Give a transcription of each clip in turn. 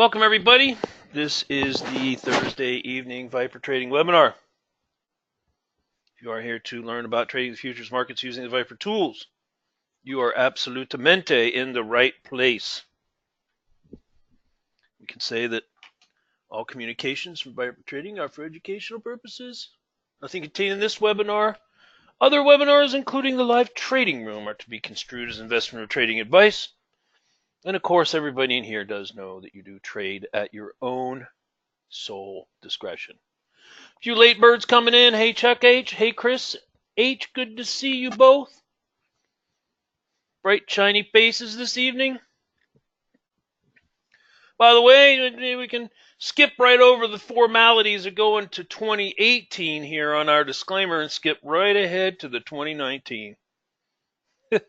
Welcome everybody. This is the Thursday evening Viper Trading webinar. If you are here to learn about trading the futures markets using the Viper tools, you are absolutamente in the right place. We can say that all communications from Viper Trading are for educational purposes. Nothing contained in this webinar. Other webinars, including the live trading room, are to be construed as investment or trading advice. And of course, everybody in here does know that you do trade at your own sole discretion. A few late birds coming in. Hey, Chuck H. Hey, Chris H. Good to see you both. Bright, shiny faces this evening. By the way, we can skip right over the formalities of going to 2018 here on our disclaimer and skip right ahead to the 2019. Been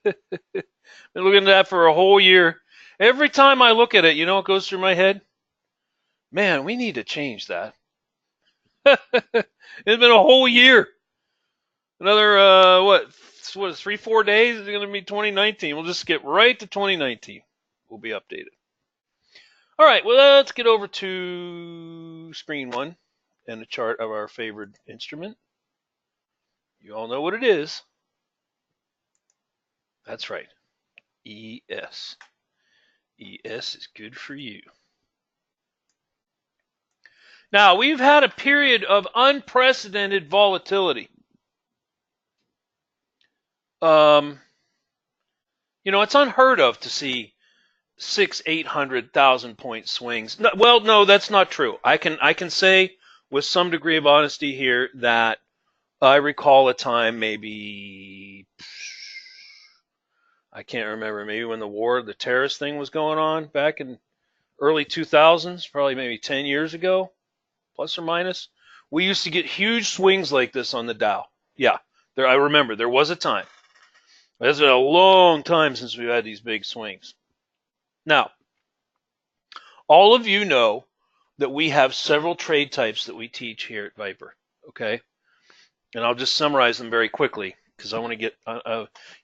looking at that for a whole year. Every time I look at it, you know what goes through my head? Man, we need to change that. It's been a whole year. Another, what, 3-4 days is going to be 2019. We'll just skip right to 2019. We'll be updated. All right, well, let's get over to screen one and a chart of our favorite instrument. You all know what it is. That's right, ES. ES is good for you. Now, we've had a period of unprecedented volatility. You know, it's unheard of to see 600,000-800,000 point swings. No, well, no, that's not true. I can say with some degree of honesty here that I recall a time, maybe I can't remember, maybe when the terrorist thing was going on back in early 2000s, probably maybe 10 years ago, plus or minus. We used to get huge swings like this on the Dow. Yeah, I remember there was a time. It's been a long time since we've had these big swings. Now, all of you know that we have several trade types that we teach here at Viper, okay? And I'll just summarize them very quickly because I want to get,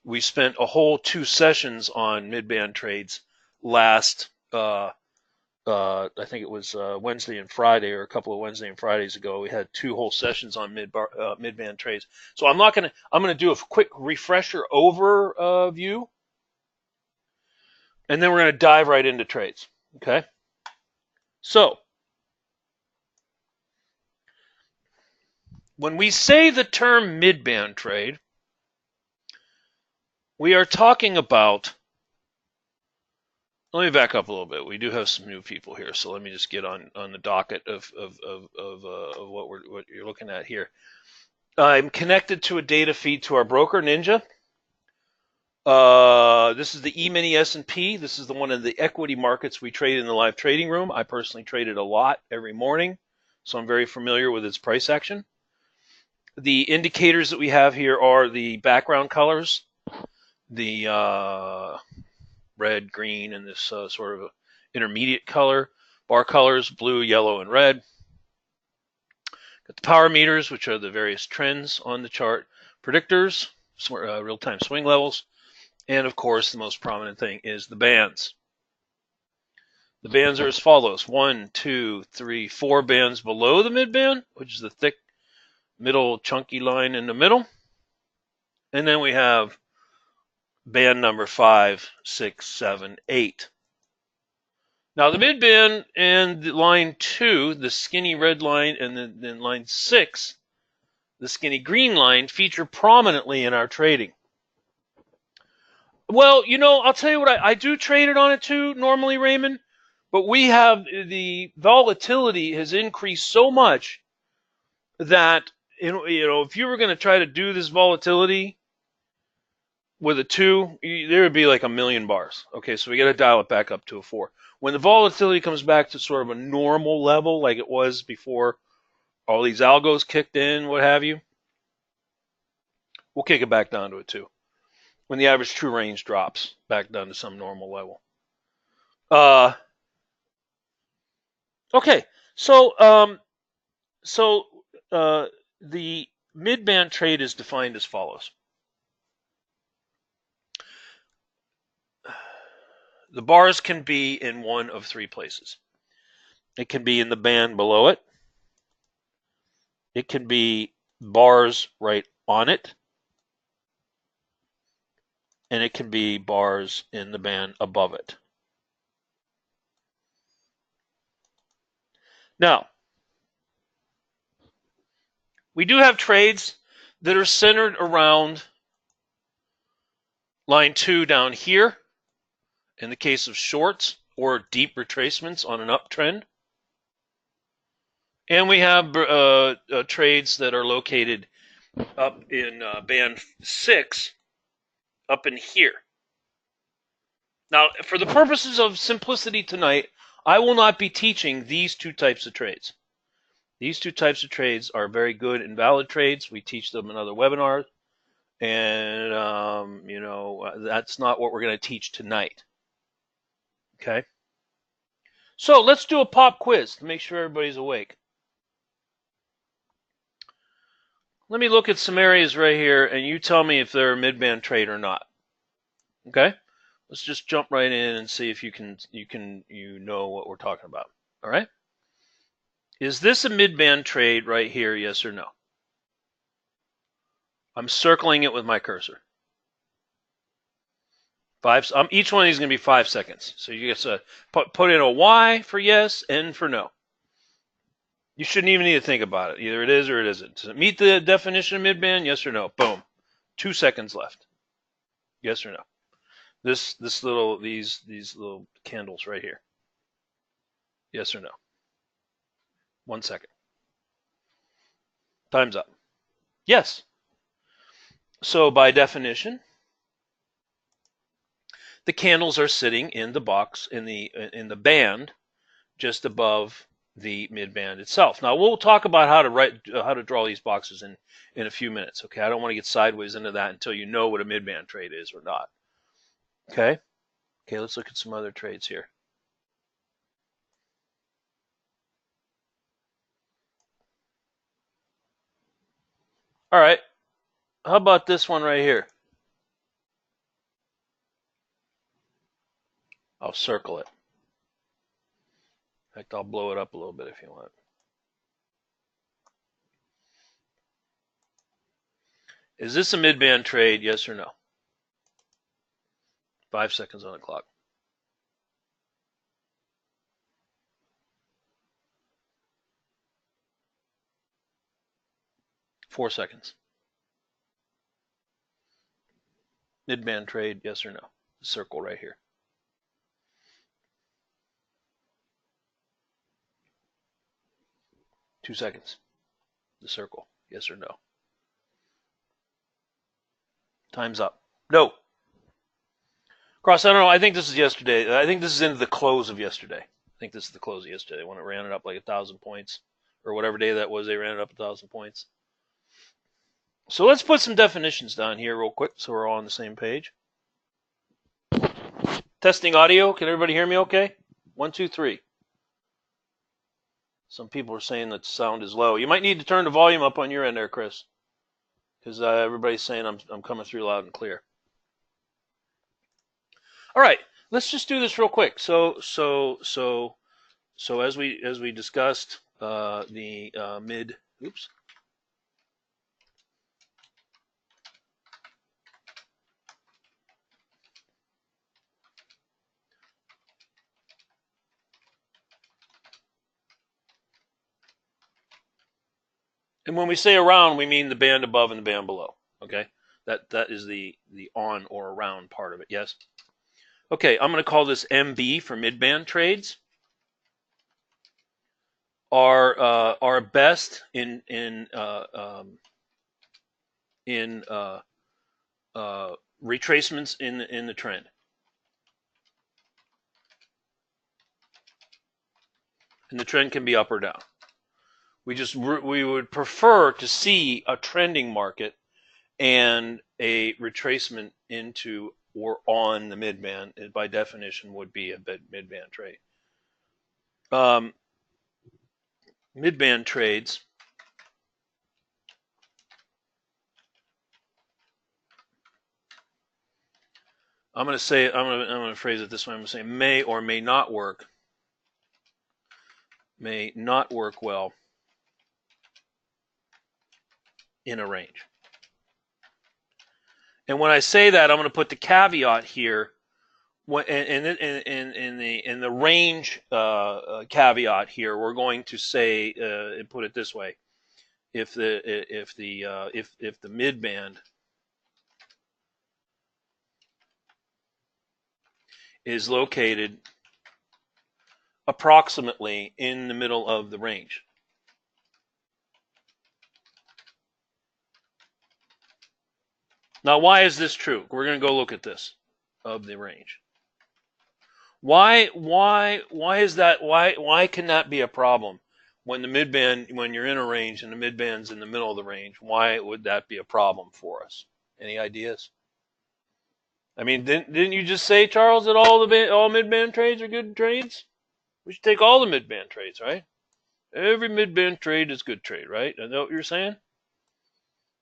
we spent a whole 2 sessions on mid-band trades last, I think it was Wednesday and Friday, or a couple of Wednesday and Fridays ago. We had 2 whole sessions on mid-band trades. So I'm going to do a quick refresher overview, and then we're going to dive right into trades. Okay. So when we say the term mid-band trade, we are talking about, let me back up a little bit. We do have some new people here, so let me just get on the docket of what you're looking at here. I'm connected to a data feed to our broker, Ninja. This is the E-mini S&P. This is the one in the equity markets we trade in the live trading room. I personally trade it a lot every morning, so I'm very familiar with its price action. The indicators that we have here are the background colors, the red, green, and this sort of intermediate color. Bar colors, blue, yellow, and red. Got the power meters, which are the various trends on the chart. Predictors, real-time swing levels. And, of course, the most prominent thing is the bands. The bands are as follows. 1, 2, 3, 4 bands below the mid-band, which is the thick, middle, chunky line in the middle. And then we have band number 5, 6, 7, 8. Now, the mid-band and the line 2, the skinny red line, and then line 6, the skinny green line, feature prominently in our trading. Well, you know, I'll tell you what, I do trade it on it too, normally, Raymond, but we have, the volatility has increased so much that, you know, if you were going to try to do this volatility with a 2, there would be like 1,000,000 bars. Okay, so we got to dial it back up to a 4. When the volatility comes back to sort of a normal level, like it was before all these algos kicked in, what have you, we'll kick it back down to a 2. When the average true range drops back down to some normal level. Okay, so the mid-band trade is defined as follows. The bars can be in one of 3 places. It can be in the band below it. It can be bars right on it. And it can be bars in the band above it. Now, we do have trades that are centered around line 2 down here in the case of shorts or deep retracements on an uptrend. And we have trades that are located up in band 6 up in here. Now, for the purposes of simplicity tonight, I will not be teaching these two types of trades. These two types of trades are very good and valid trades. We teach them in other webinars. And, that's not what we're going to teach tonight. Okay? So let's do a pop quiz to make sure everybody's awake. Let me look at some areas right here, and you tell me if they're a mid-band trade or not. Okay? Let's just jump right in and see if you know what we're talking about. All right? Is this a mid-band trade right here, yes or no? I'm circling it with my cursor. Each one of these is going to be 5 seconds. So you get to put in a Y for yes, N for no. You shouldn't even need to think about it. Either it is or it isn't. Does it meet the definition of midband? Yes or no? Boom. 2 seconds left. Yes or no? These little candles right here. Yes or no? 1 second. Time's up. Yes. So by definition, the candles are sitting in the box in the band just above the midband itself. Now we'll talk about how to draw these boxes in a few minutes. Okay, I don't want to get sideways into that until you know what a midband trade is or not. Okay, let's look at some other trades here. All right, how about this one right here? I'll circle it. In fact, I'll blow it up a little bit if you want. Is this a midband trade, yes or no? 5 seconds on the clock. 4 seconds. Midband trade, yes or no? The circle right here. Two seconds. The circle, yes or no? Time's up. No. Cross, I don't know. I think this is yesterday. I think this is into the close of yesterday. I think this is the close of yesterday when it ran it up like 1,000 points. Or whatever day that was, they ran it up 1,000 points. So let's put some definitions down here real quick so we're all on the same page. Testing audio. Can everybody hear me okay? 1, 2, 3. Some people are saying that the sound is low. You might need to turn the volume up on your end there, Chris. Because everybody's saying I'm coming through loud and clear. All right, let's just do this real quick. So as we discussed, the mid. Oops. And when we say around, we mean the band above and the band below. Okay, that is the on or around part of it. Yes. Okay, I'm going to call this MB for midband trades. Are best in retracements in the trend. And the trend can be up or down. We would prefer to see a trending market and a retracement into or on the midband. It, by definition, would be a midband trade. Midband trades. I'm going to phrase it this way. I'm going to say may or may not work may not work well in a range. And when I say that, I'm going to put the caveat here. In the range caveat here, we're going to say and put it this way: if the midband is located approximately in the middle of the range. Now, why is this true? We're going to go look at this of the range. Why is that? Why can that be a problem when the midband, when you're in a range and the midband's in the middle of the range? Why would that be a problem for us? Any ideas? I mean, didn't you just say, Charles, that all midband trades are good trades? We should take all the midband trades, right? Every midband trade is good trade, right? Is that what you're saying?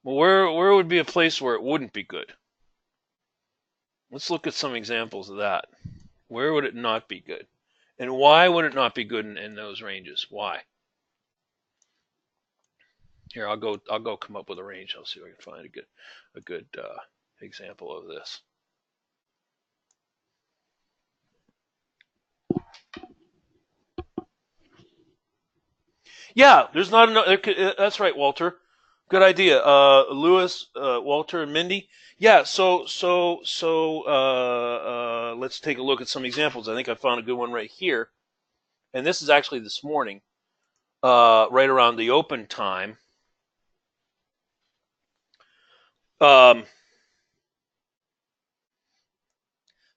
Well, where would be a place where it wouldn't be good? Let's look at some examples of that. Where would it not be good? And why would it not be good in those ranges? Why? Here, I'll go come up with a range. I'll see if I can find a good example of this. Yeah, there's not enough. That's right, Walter. Good idea. Lewis, Walter, and Mindy. Yeah, so let's take a look at some examples. I think I found a good one right here. And this is actually this morning, right around the open time.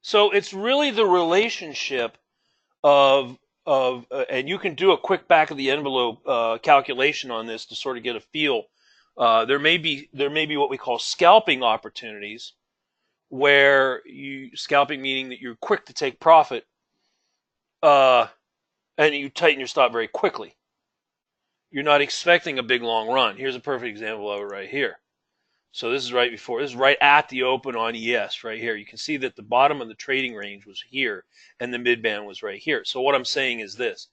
So it's really the relationship of and you can do a quick back of the envelope calculation on this to sort of get a feel. There may be what we call scalping opportunities, where scalping meaning that you're quick to take profit, and you tighten your stop very quickly. You're not expecting a big long run. Here's a perfect example of it right here. So this is right at the open on ES right here. You can see that the bottom of the trading range was here and the midband was right here. So what I'm saying is this,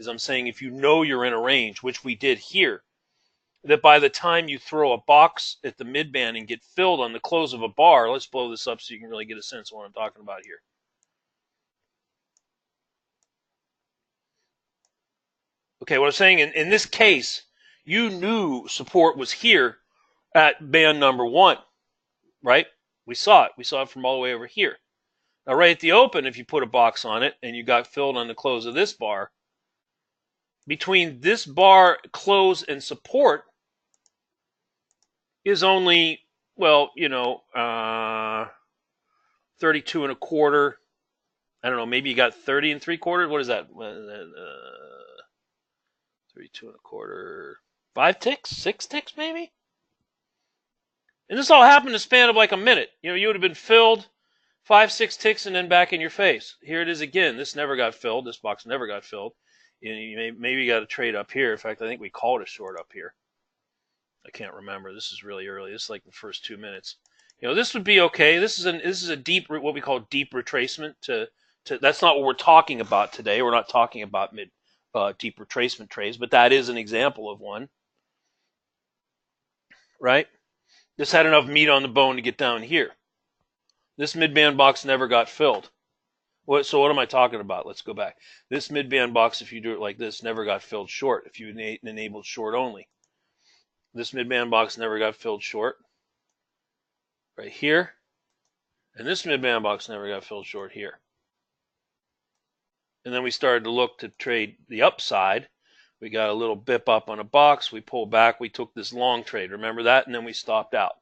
I'm saying if you know you're in a range, which we did here, that by the time you throw a box at the midband and get filled on the close of a bar, let's blow this up so you can really get a sense of what I'm talking about here. Okay, what I'm saying, in this case, you knew support was here at band number 1, right? We saw it. We saw it from all the way over here. Now, right at the open, if you put a box on it and you got filled on the close of this bar, between this bar close and support is only, well, 32 and a quarter. I don't know, maybe you got 30 and 3/4. What is that? 32 and a quarter. 5 ticks? 6 ticks, maybe? And this all happened in a span of like a minute. You would have been filled 5, 6 ticks and then back in your face. Here it is again. This never got filled. This box never got filled. Maybe you got to trade up here. In fact, I think we called a short up here. I can't remember. This is really early. This is like the first 2 minutes. This would be okay. This is a deep, what we call deep retracement. That's not what we're talking about today. We're not talking about deep retracement trades, but that is an example of one, right? This had enough meat on the bone to get down here. This midband box never got filled. So what am I talking about? Let's go back. This midband box, if you do it like this, never got filled short if you enabled short only. This midband box never got filled short right here. And this midband box never got filled short here. And then we started to look to trade the upside. We got a little bip up on a box. We pulled back. We took this long trade. Remember that? And then we stopped out.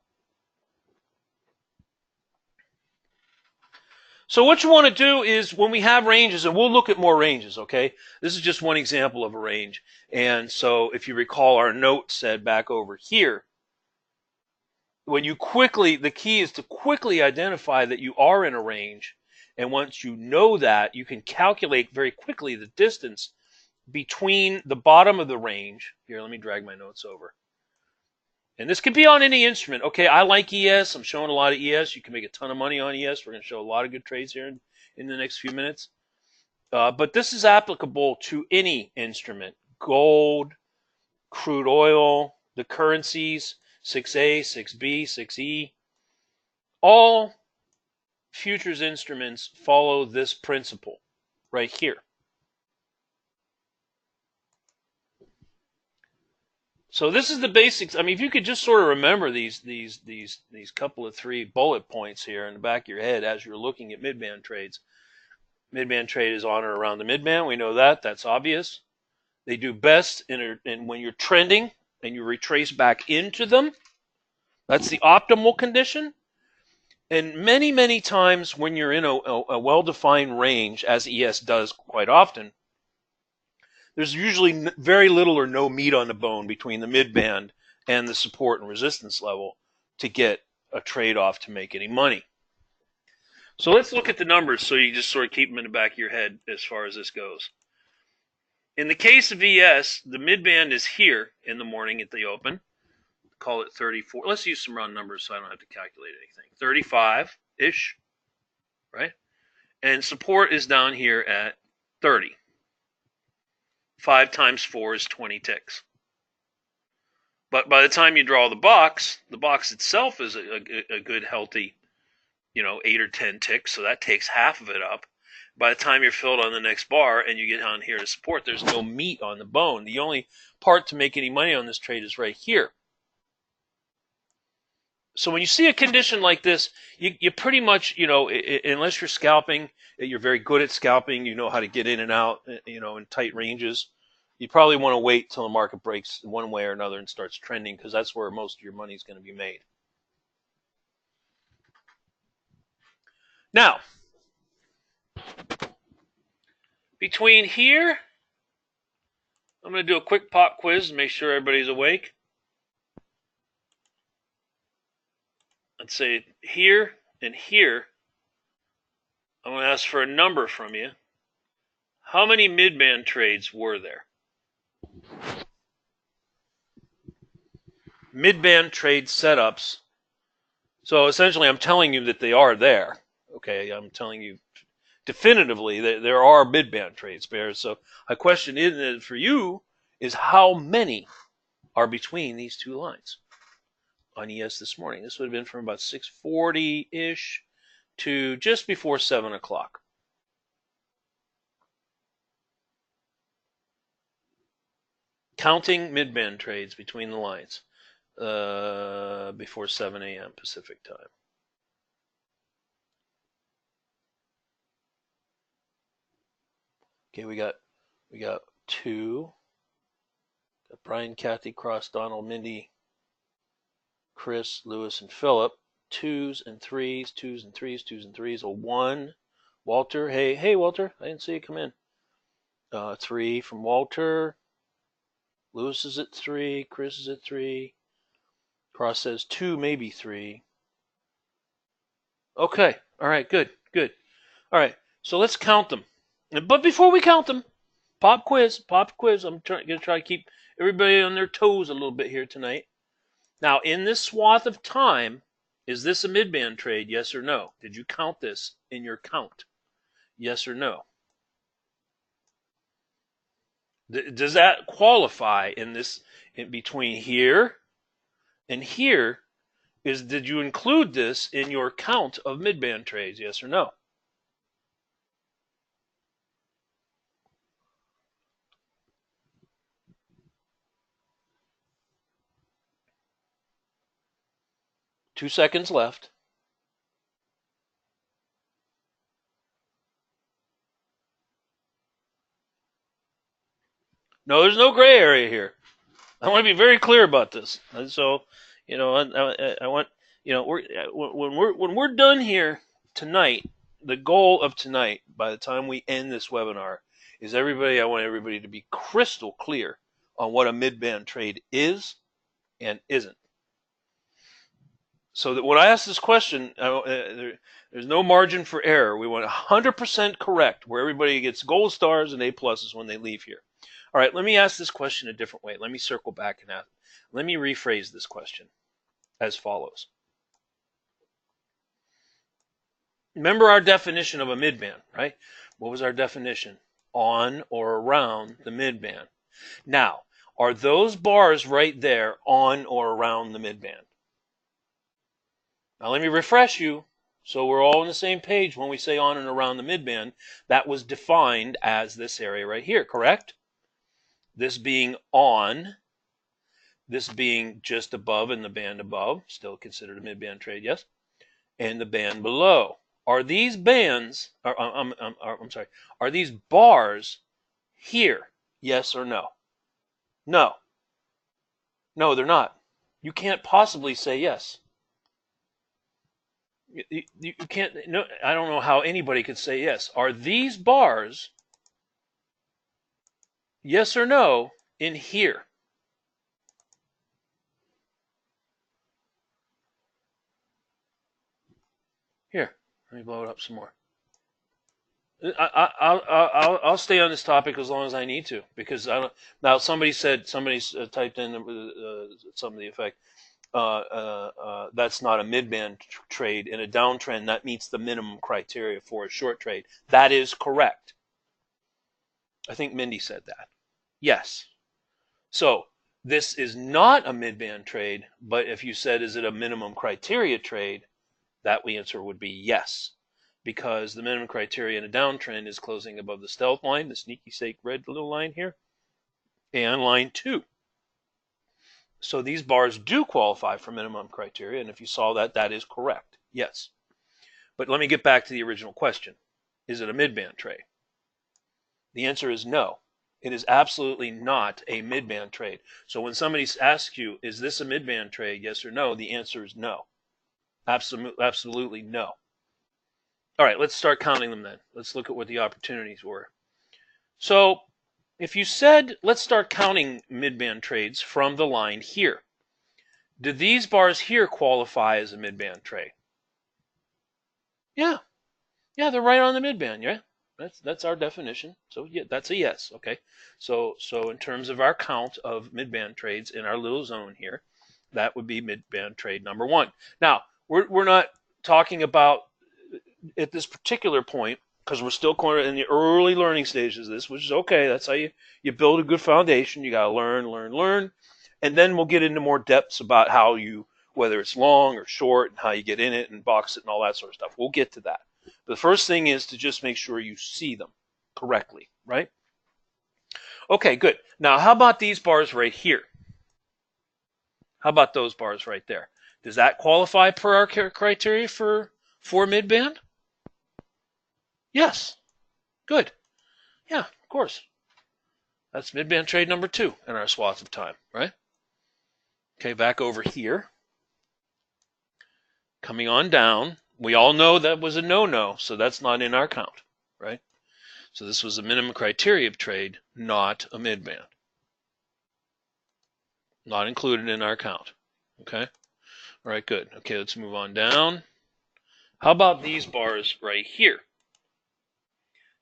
So what you want to do is when we have ranges, and we'll look at more ranges, okay? This is just one example of a range. And so if you recall, our note said back over here, the key is to quickly identify that you are in a range. And once you know that, you can calculate very quickly the distance between the bottom of the range. Here, let me drag my notes over. And this could be on any instrument. Okay, I like ES. I'm showing a lot of ES. You can make a ton of money on ES. We're going to show a lot of good trades here in the next few minutes. But this is applicable to any instrument: gold, crude oil, the currencies, 6A, 6B, 6E. All futures instruments follow this principle right here. So this is the basics. I mean, if you could just sort of remember these couple of 3 bullet points here in the back of your head as you're looking at midband trades. Midband trade is on or around the midband. We know that. That's obvious. They do best in when you're trending and you retrace back into them. That's the optimal condition. And many, many times when you're in a well-defined range, as ES does quite often, there's usually very little or no meat on the bone between the midband and the support and resistance level to get a trade-off to make any money. So let's look at the numbers so you just sort of keep them in the back of your head as far as this goes. In the case of ES, the midband is here in the morning at the open. Call it 34. Let's use some round numbers so I don't have to calculate anything. 35-ish, right? And support is down here at 30. 5 times 4 is 20 ticks. But by the time you draw the box itself is a good, healthy, 8 or 10 ticks, so that takes half of it up. By the time you're filled on the next bar and you get down here to support, there's no meat on the bone. The only part to make any money on this trade is right here. So when you see a condition like this, you pretty much, unless you're scalping, you're very good at scalping, you know how to get in and out, in tight ranges, you probably want to wait till the market breaks one way or another and starts trending, because that's where most of your money is going to be made. Now, between here, I'm going to do a quick pop quiz to make sure everybody's awake. Let's say here and here, I'm going to ask for a number from you. How many midband trades were there? Midband trade setups. So essentially, I'm telling you that they are there. Okay, I'm telling you definitively that there are midband trades pairs. So a question for you is how many are between these two lines on ES this morning? This would have been from about 6:40-ish to just before 7 o'clock. Counting midband trades between the lines before 7 a.m. Pacific time. Okay, we got 2. Got Brian, Kathy, Cross, Donald, Mindy, Chris, Lewis, and Philip. 2s and 3s, 2s and 3s, 2s and 3s. A 1. Walter, hey Walter, I didn't see you come in. 3 from Walter. Lewis is at 3. Chris is at 3. Cross says 2, maybe 3. Okay, all right, good. All right, so let's count them. But before we count them, pop quiz. I'm going to try to keep everybody on their toes a little bit here tonight. Now, in this swath of time, is this a midband trade, yes or no? Did you count this in your count? Yes or no? Does that qualify in between here and here? Did you include this in your count of midband trades, yes or no? Two seconds left. No, there's no gray area here. I want to be very clear about this. And so, I want, when we're done here tonight, the goal of tonight, by the time we end this webinar, is I want everybody to be crystal clear on what a midband trade is and isn't. So that when I ask this question, there's no margin for error. We want 100% correct, where everybody gets gold stars and A pluses when they leave here. All right, let me ask this question a different way. Let me circle back and let me rephrase this question as follows. Remember our definition of a midband, right? What was our definition? On or around the midband. Now, are those bars right there on or around the midband? Now let me refresh you so we're all on the same page when we say on and around the midband. That was defined as this area right here, correct? This being on, this being just above in the band above, still considered a midband trade, yes? And the band below. Are these bands, I'm sorry, are these bars here? Yes or no? No. No, they're not. You can't possibly say yes. You can't, no, I don't know how anybody could say yes. Are these bars, yes or no, in here? Here, let me blow it up some more. I'll stay on this topic as long as I need to, because I don't. Now somebody typed in something to the effect, that's not a midband trade. In a downtrend, that meets the minimum criteria for a short trade. That is correct. I think Mindy said that. Yes. So this is not a midband trade, but if you said, is it a minimum criteria trade, that answer would be yes. Because the minimum criteria in a downtrend is closing above the stealth line, the sneaky snake red little line here, and line 2. So these bars do qualify for minimum criteria, and if you saw that, that is correct. Yes. But let me get back to the original question. Is it a midband trade? The answer is no. It is absolutely not a midband trade. So when somebody asks you, is this a midband trade, yes or no, the answer is no. Absolutely no. All right, let's start counting them then. Let's look at what the opportunities were. So if you said, let's start counting midband trades from the line here. Do these bars here qualify as a midband trade? Yeah. Yeah, they're right on the midband, yeah? That's our definition. So yeah, that's a yes, okay? So in terms of our count of midband trades in our little zone here, that would be midband trade number 1. Now, we're not talking about at this particular point, because we're still in the early learning stages of this, which is okay. That's how you build a good foundation. You got to learn. And then we'll get into more depths about how whether it's long or short, and how you get in it and box it and all that sort of stuff. We'll get to that. But the first thing is to just make sure you see them correctly, right? Okay, good. Now, how about these bars right here? How about those bars right there? Does that qualify per our criteria for midband? Yes. Good. Yeah, of course. That's midband trade number 2 in our swath of time, right? Okay, back over here. Coming on down. We all know that was a no-no, so that's not in our count, right? So this was a minimum criteria of trade, not a midband. Not included in our count, okay? All right, good. Okay, let's move on down. How about these bars right here?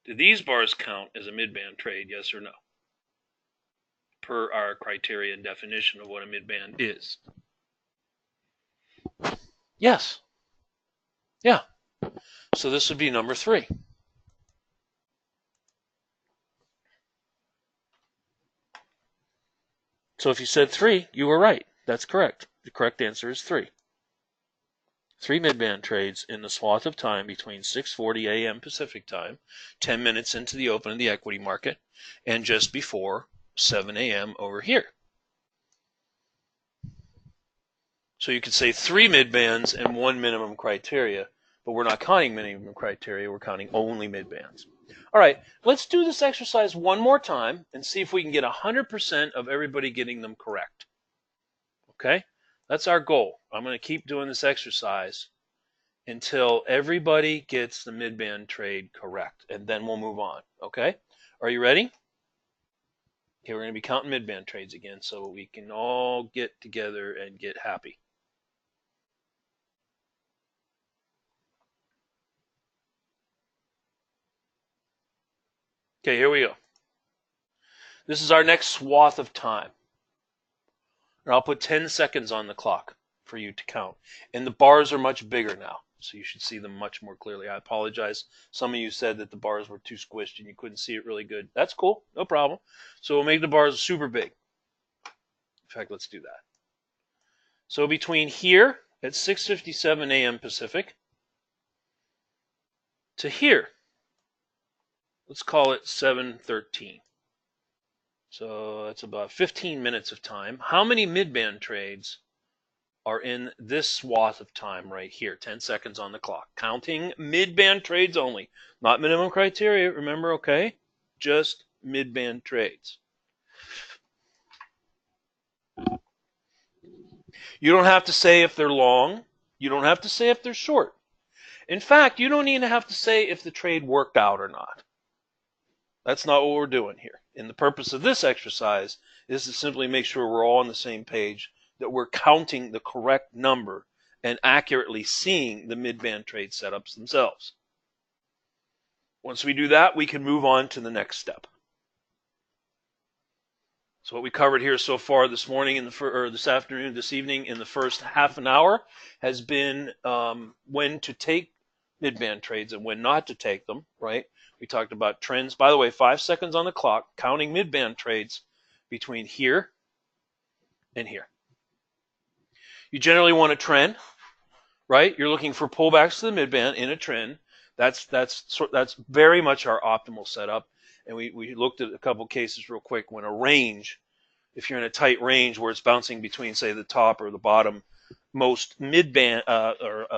Do these bars count as a midband trade, yes or no? Per our criteria and definition of what a midband is. Yes. Yeah. So this would be number 3. So if you said 3, you were right. That's correct. The correct answer is 3. 3 midband trades in the swath of time between 6:40 a.m. Pacific time, 10 minutes into the open of the equity market, and just before 7 a.m. over here. So you could say 3 midbands and 1 minimum criteria, but we're not counting minimum criteria, we're counting only midbands. All right, let's do this exercise one more time and see if we can get 100% of everybody getting them correct. Okay? That's our goal. I'm going to keep doing this exercise until everybody gets the midband trade correct, and then we'll move on. Okay? Are you ready? Okay, we're going to be counting midband trades again so we can all get together and get happy. Okay, here we go. This is our next swath of time. And I'll put 10 seconds on the clock for you to count. And the bars are much bigger now. So you should see them much more clearly. I apologize. Some of you said that the bars were too squished and you couldn't see it really good. That's cool. No problem. So we'll make the bars super big. In fact, let's do that. So between here at 6:57 a.m. Pacific to here, let's call it 7:13. So that's about 15 minutes of time. How many midband trades are in this swath of time right here? 10 seconds on the clock. Counting midband trades only. Not minimum criteria, remember, okay? Just midband trades. You don't have to say if they're long. You don't have to say if they're short. In fact, you don't even have to say if the trade worked out or not. That's not what we're doing here. And the purpose of this exercise is to simply make sure we're all on the same page, that we're counting the correct number and accurately seeing the midband trade setups themselves. Once we do that, we can move on to the next step. So what we covered here so far this morning, this afternoon, this evening, in the first half an hour has been when to take midband trades and when not to take them, right? We talked about trends. By the way, 5 seconds on the clock, counting midband trades between here and here. You generally want a trend, right? You're looking for pullbacks to the midband in a trend. That's very much our optimal setup. And we looked at a couple cases real quick when a range, if you're in a tight range where it's bouncing between, say, the top or the bottom most midband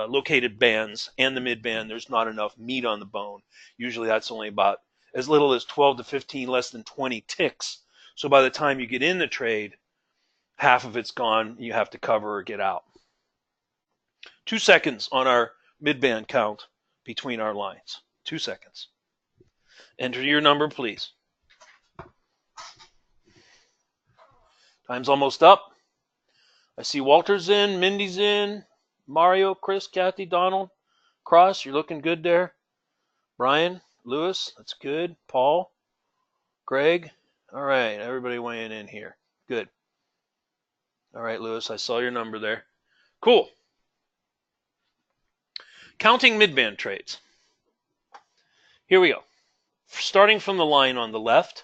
located bands and the midband, there's not enough meat on the bone. Usually that's only about as little as 12 to 15, less than 20 ticks. So by the time you get in the trade, half of it's gone. You have to cover or get out. 2 seconds on our midband count between our lines. 2 seconds. Enter your number, please. Time's almost up. I see Walter's in, Mindy's in, Mario, Chris, Kathy, Donald, Cross, you're looking good there. Brian, Lewis, that's good. Paul, Greg, all right, everybody weighing in here. Good. All right, Lewis, I saw your number there. Cool. Counting midband trades. Here we go. Starting from the line on the left,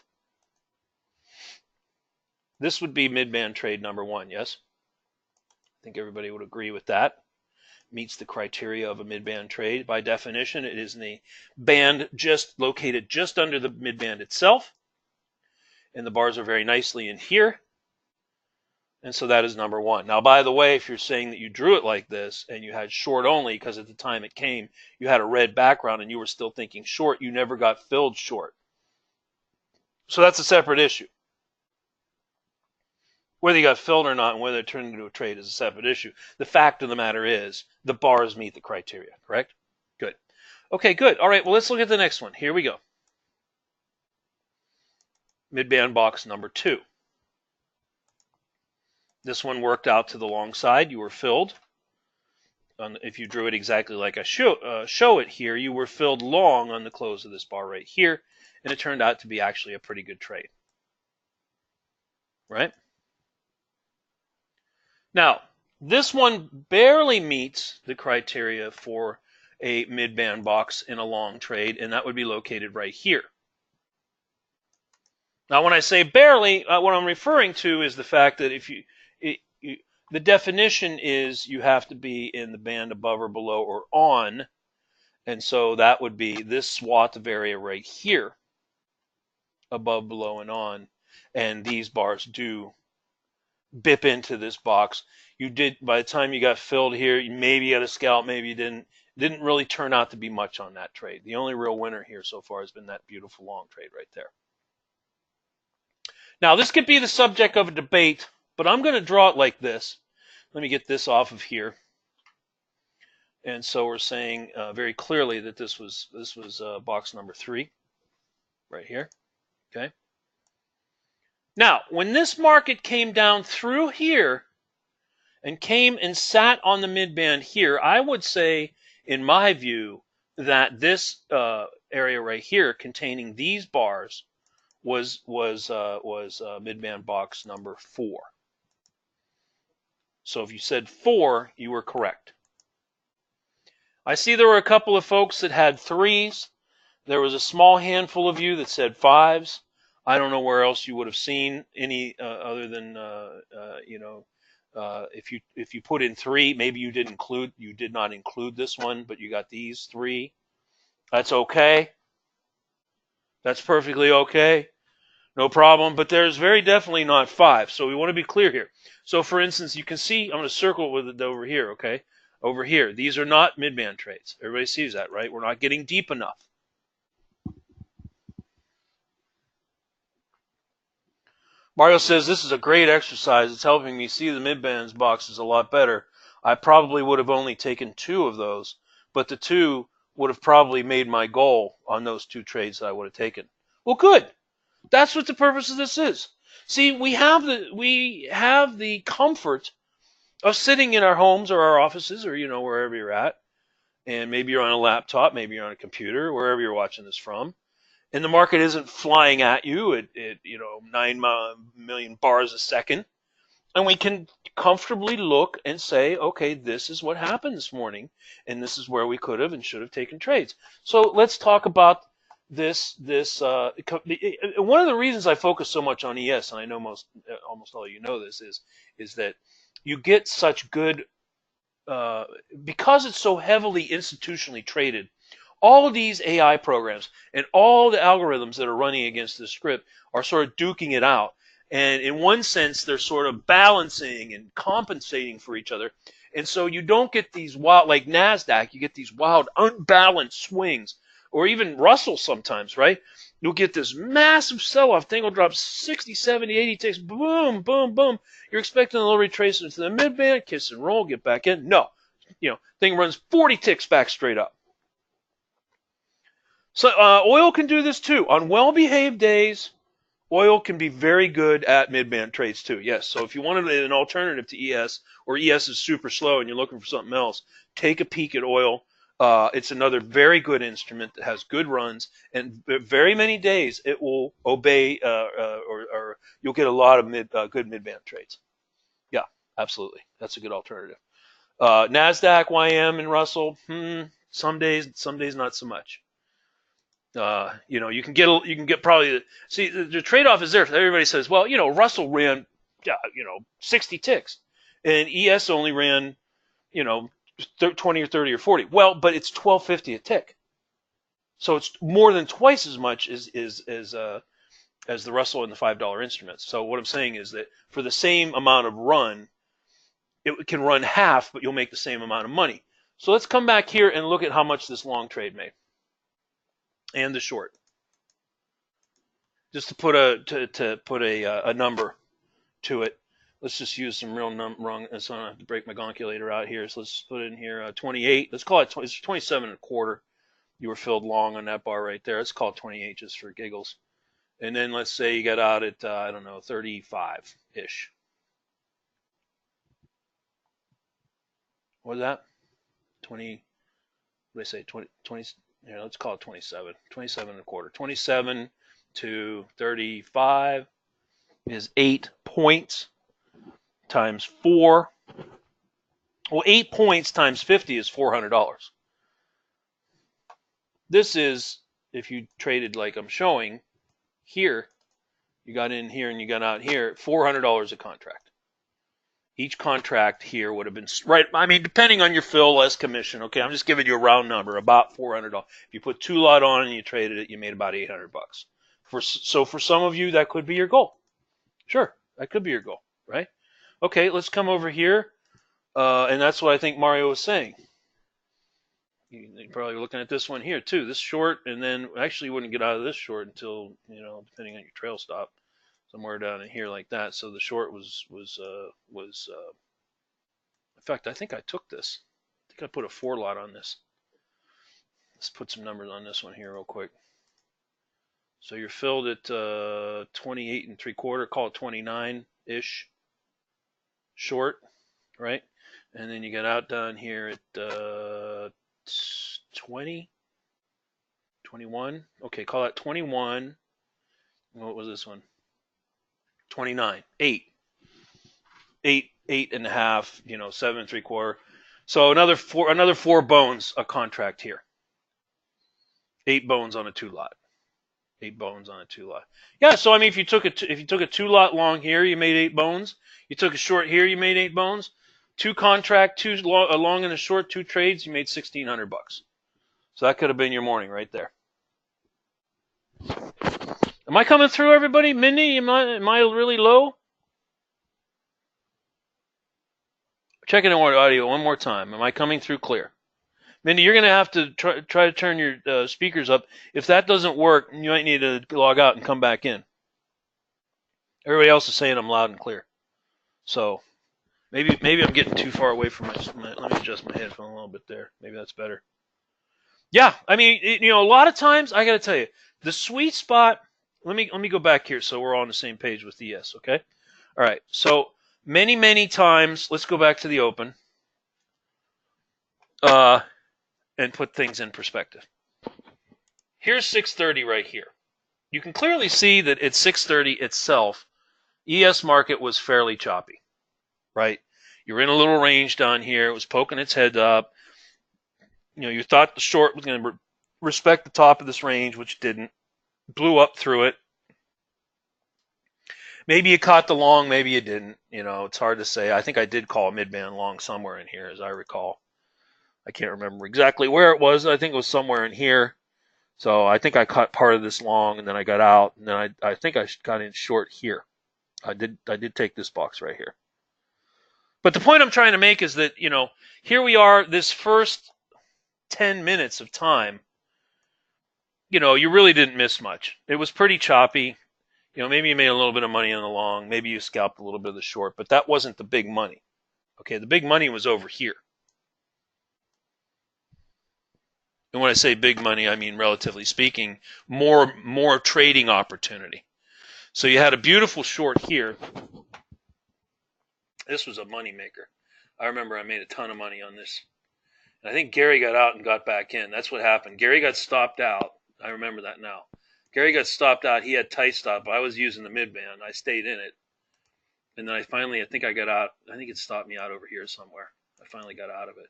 this would be midband trade number 1, yes? I think everybody would agree with that. Meets the criteria of a midband trade. By definition, it is in the band located just under the midband itself. And the bars are very nicely in here. And so that is number 1. Now, by the way, if you're saying that you drew it like this and you had short only, because at the time it came, you had a red background and you were still thinking short, you never got filled short. So that's a separate issue. Whether you got filled or not and whether it turned into a trade is a separate issue. The fact of the matter is the bars meet the criteria, correct? Good. Okay, good. All right, well, let's look at the next one. Here we go. Midband box number 2. This one worked out to the long side. You were filled. If you drew it exactly like I show it here, you were filled long on the close of this bar right here, and it turned out to be actually a pretty good trade. Right? Now, this one barely meets the criteria for a midband box in a long trade, and that would be located right here. Now, when I say barely, what I'm referring to is the fact that the definition is you have to be in the band above or below or on, and so that would be this swath of area right here, above, below, and on, and these bars do bip into this box. You did, by the time you got filled here, maybe you had a scalp, maybe you didn't. Didn't really turn out to be much on that trade. The only real winner here so far has been that beautiful long trade right there. Now, this could be the subject of a debate, but I'm going to draw it like this. Let me get this off of here. And so we're saying very clearly that this was box number 3 right here. Okay. Now, when this market came down through here and came and sat on the midband here, I would say, in my view, that this area right here containing these bars was midband box number 4. So if you said 4, you were correct. I see there were a couple of folks that had 3s. There was a small handful of you that said 5s. I don't know where else you would have seen any other than if you put in 3, maybe you did not include this one, but you got these 3. That's okay. That's perfectly okay. No problem. But there's very definitely not 5. So we want to be clear here. So for instance, you can see, I'm going to circle with it over here, okay? Over here. These are not midband trades. Everybody sees that, right? We're not getting deep enough. Mario says, this is a great exercise. It's helping me see the midbands boxes a lot better. I probably would have only taken 2 of those, but the 2 would have probably made my goal on those 2 trades that I would have taken. Well, good. That's what the purpose of this is. See, we have the comfort of sitting in our homes or our offices or wherever you're at, and maybe you're on a laptop, maybe you're on a computer, wherever you're watching this from, and the market isn't flying at you at 9 million bars a second, and we can comfortably look and say, okay, this is what happened this morning, and this is where we could have and should have taken trades. So let's talk about this. One of the reasons I focus so much on ES, and I know almost all of you know this, is that you get such good because it's so heavily institutionally traded. All of these AI programs and all the algorithms that are running against this script are sort of duking it out. And in one sense, they're sort of balancing and compensating for each other. And so you don't get these wild, like NASDAQ, you get these wild, unbalanced swings. Or even Russell sometimes, right? You'll get this massive sell-off. Thing will drop 60, 70, 80 ticks. Boom, boom, boom. You're expecting a little retracement into the mid-band, kiss and roll, get back in. No. Thing runs 40 ticks back straight up. So oil can do this too. On well-behaved days, oil can be very good at mid-band trades too. Yes. So if you wanted an alternative to ES, or ES is super slow and you're looking for something else, take a peek at oil. It's another very good instrument that has good runs, and very many days it will obey, or you'll get a lot of good mid-band trades. Yeah, absolutely. That's a good alternative. NASDAQ, YM, and Russell. Some days not so much. You can get probably the trade-off is there. Everybody says, well, Russell ran 60 ticks, and ES only ran 20 or 30 or 40. Well, but it's 12.50 a tick, so it's more than twice as much as the Russell and the $5 instruments. So what I'm saying is that for the same amount of run, it can run half, but you'll make the same amount of money. So let's come back here and look at how much this long trade made. And the short, just to put a number to it. Let's just use some real wrong. So I don't have to break my calculator out here. So let's put it in here 28. Let's call it 20, 27 and a quarter. You were filled long on that bar right there. Let's call it 28 just for giggles. And then let's say you got out at 35 ish. What was that? 20. What did I say? 20. Yeah, let's call it 27. 27 and a quarter. 27 to 35 is 8 points times 4. Well, 8 points times 50 is $400. This is, if you traded like I'm showing here, you got in here and you got out here, $400 a contract. Each contract here would have been, right, I mean, depending on your fill, less commission. Okay, I'm just giving you a round number, about $400. If you put 2 lot on and you traded it, you made about $800. So for some of you, that could be your goal. Sure, that could be your goal, right? Okay, let's come over here, and that's what I think Mario was saying. You're probably looking at this one here too, this short, and then actually you wouldn't get out of this short until, depending on your trail stop, somewhere down in here like that. So the short was in fact, I think I took this. I think I put a 4 lot on this. Let's put some numbers on this one here real quick. So you're filled at 28 and 3/4, call it 29-ish short, right? And then you get out down here at 20, 21. Okay, call that 21. What was this one? 29, 8 and a half, 7 3/4. So another four bones a contract here. 8 bones on a 2-lot. 8 bones on a 2-lot. Yeah, so I mean, if you took a 2-lot long here, you made 8 bones. You took a short here, you made 8 bones. 2 contract, 2 a long and a short, 2 trades, you made $1,600. So that could have been your morning right there. Am I coming through, everybody? Mindy, am I really low? Checking the audio one more time. Am I coming through clear? Mindy, you're going to have to try to turn your speakers up. If that doesn't work, you might need to log out and come back in. Everybody else is saying I'm loud and clear. So maybe I'm getting too far away from my let me adjust my headphone a little bit there. Maybe that's better. Yeah, I mean, a lot of times, I got to tell you, the sweet spot, let me go back here so we're all on the same page with ES, okay? All right, so many times, let's go back to the open and put things in perspective. Here's 630 right here. You can clearly see that at 630 itself, ES market was fairly choppy, right? You're in a little range down here. It was poking its head up. You thought the short was going to respect the top of this range, which didn't. Blew up through it. Maybe you caught the long, maybe you didn't. It's hard to say. I think I did call a mid-band long somewhere in here, as I recall. I can't remember exactly where it was. I think it was somewhere in here. So I think I caught part of this long, and then I got out, and then I think I got in short here. I did take this box right here. But the point I'm trying to make is that, here we are, this first 10 minutes of time, you really didn't miss much. It was pretty choppy. Maybe you made a little bit of money on the long. Maybe you scalped a little bit of the short, but that wasn't the big money. Okay, the big money was over here. And when I say big money, I mean, relatively speaking, more trading opportunity. So you had a beautiful short here. This was a money maker. I remember I made a ton of money on this. And I think Gary got out and got back in. That's what happened. Gary got stopped out. I remember that now. Gary got stopped out. He had tight stop. I was using the mid-band. I stayed in it. And then I think I got out. I think it stopped me out over here somewhere. I finally got out of it.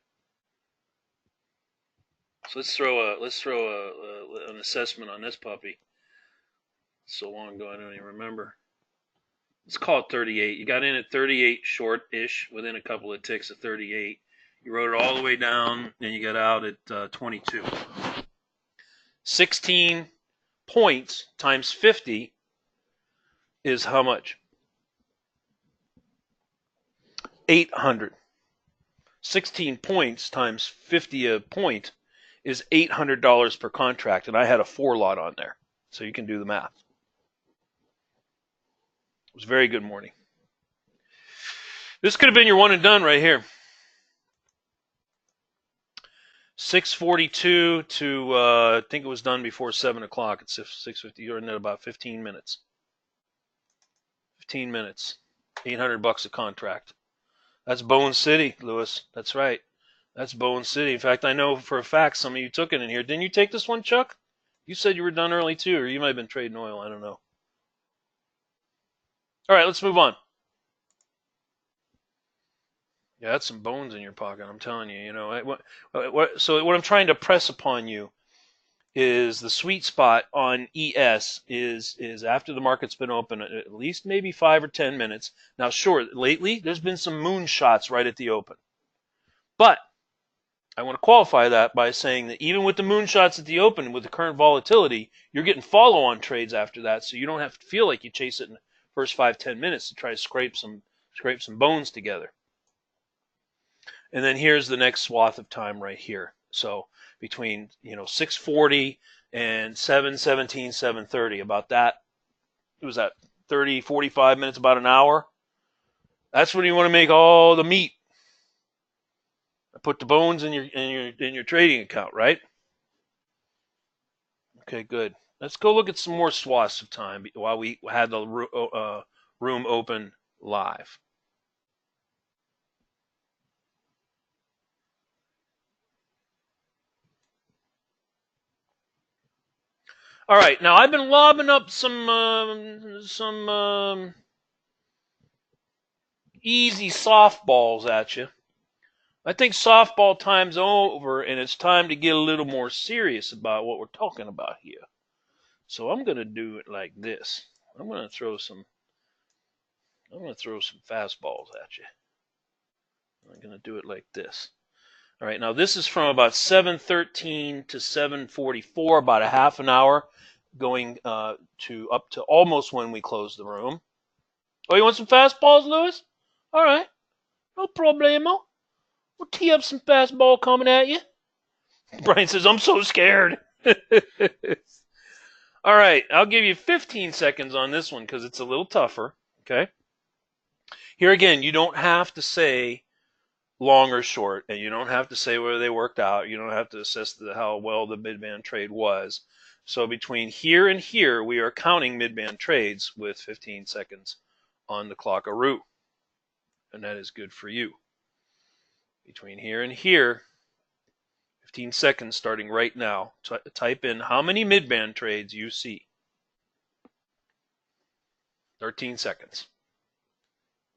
So let's throw an assessment on this puppy. So long ago, I don't even remember. Let's call it 38. You got in at 38 short-ish, within a couple of ticks of 38. You rode it all the way down, and you got out at 22. 16 points times 50 is how much? 800. 16 points times 50 a point is $800 per contract, and I had a 4-lot on there. So you can do the math. It was a very good morning. This could have been your one and done right here. 6:42 to I think it was done before 7 o'clock. It's 6:50. You're in about 15 minutes. 15 minutes. $800 a contract. That's Bone City, Lewis. That's right. That's Bone City. In fact, I know for a fact some of you took it in here. Didn't you take this one, Chuck? You said you were done early too, or you might have been trading oil. I don't know. All right, let's move on. Yeah, that's some bones in your pocket, I'm telling you. So what I'm trying to press upon you is the sweet spot on ES is after the market's been open at least maybe 5 or 10 minutes. Now, sure, lately there's been some moonshots right at the open. But I want to qualify that by saying that even with the moonshots at the open, with the current volatility, you're getting follow-on trades after that, so you don't have to feel like you chase it in the first 5-10 minutes to try to scrape some bones together. And then here's the next swath of time right here. So between 6:40 and 7:17, 7:30, about that. It was that 30, 45 minutes, about an hour. That's when you want to make all the meat. Put the bones in your trading account, right? Okay, good. Let's go look at some more swaths of time while we had the room open live. All right, now I've been lobbing up some easy softballs at you. I think softball time's over, and it's time to get a little more serious about what we're talking about here. So I'm going to do it like this. I'm going to throw some fastballs at you. I'm going to do it like this. All right, now this is from about 7:13 to 7:44, about a half an hour, going to up to almost when we close the room. Oh, you want some fastballs, Lewis? All right, no problemo. We'll tee up some fastball coming at you. Brian says, I'm so scared. All right, I'll give you 15 seconds on this one because it's a little tougher. Okay. Here again, you don't have to say long or short, and you don't have to say whether they worked out. You don't have to assess how well the mid-band trade was. So between here and here, we are counting mid-band trades with 15 seconds on the clockaroo. And that is good for you. Between here and here, 15 seconds starting right now. Type in how many mid-band trades you see. 13 seconds.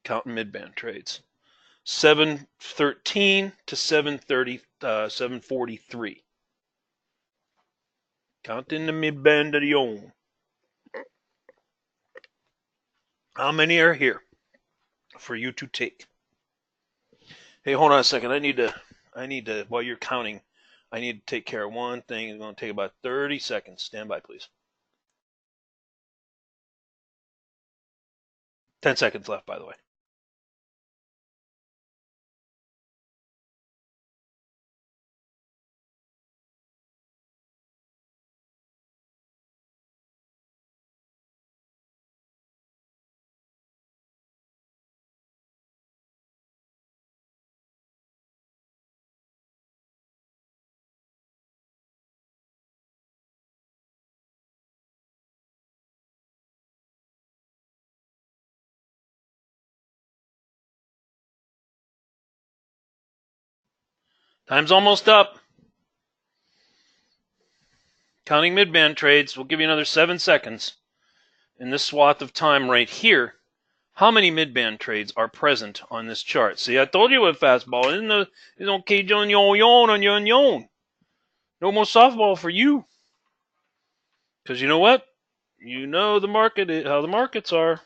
Counting mid-band trades. 7:13 to 7:43. Counting the mid-band of the own. How many are here for you to take? Hey, hold on a second. I need to, while you're counting, I need to take care of one thing. It's going to take about 30 seconds. Stand by, please. 10 seconds left, by the way. Time's almost up. Counting mid-band trades. We'll give you another 7 seconds. In this swath of time right here, how many mid-band trades are present on this chart? See, I told you with fastball. It's okay, John, yon. No more softball for you. Because you know what? You know the market, how the markets are.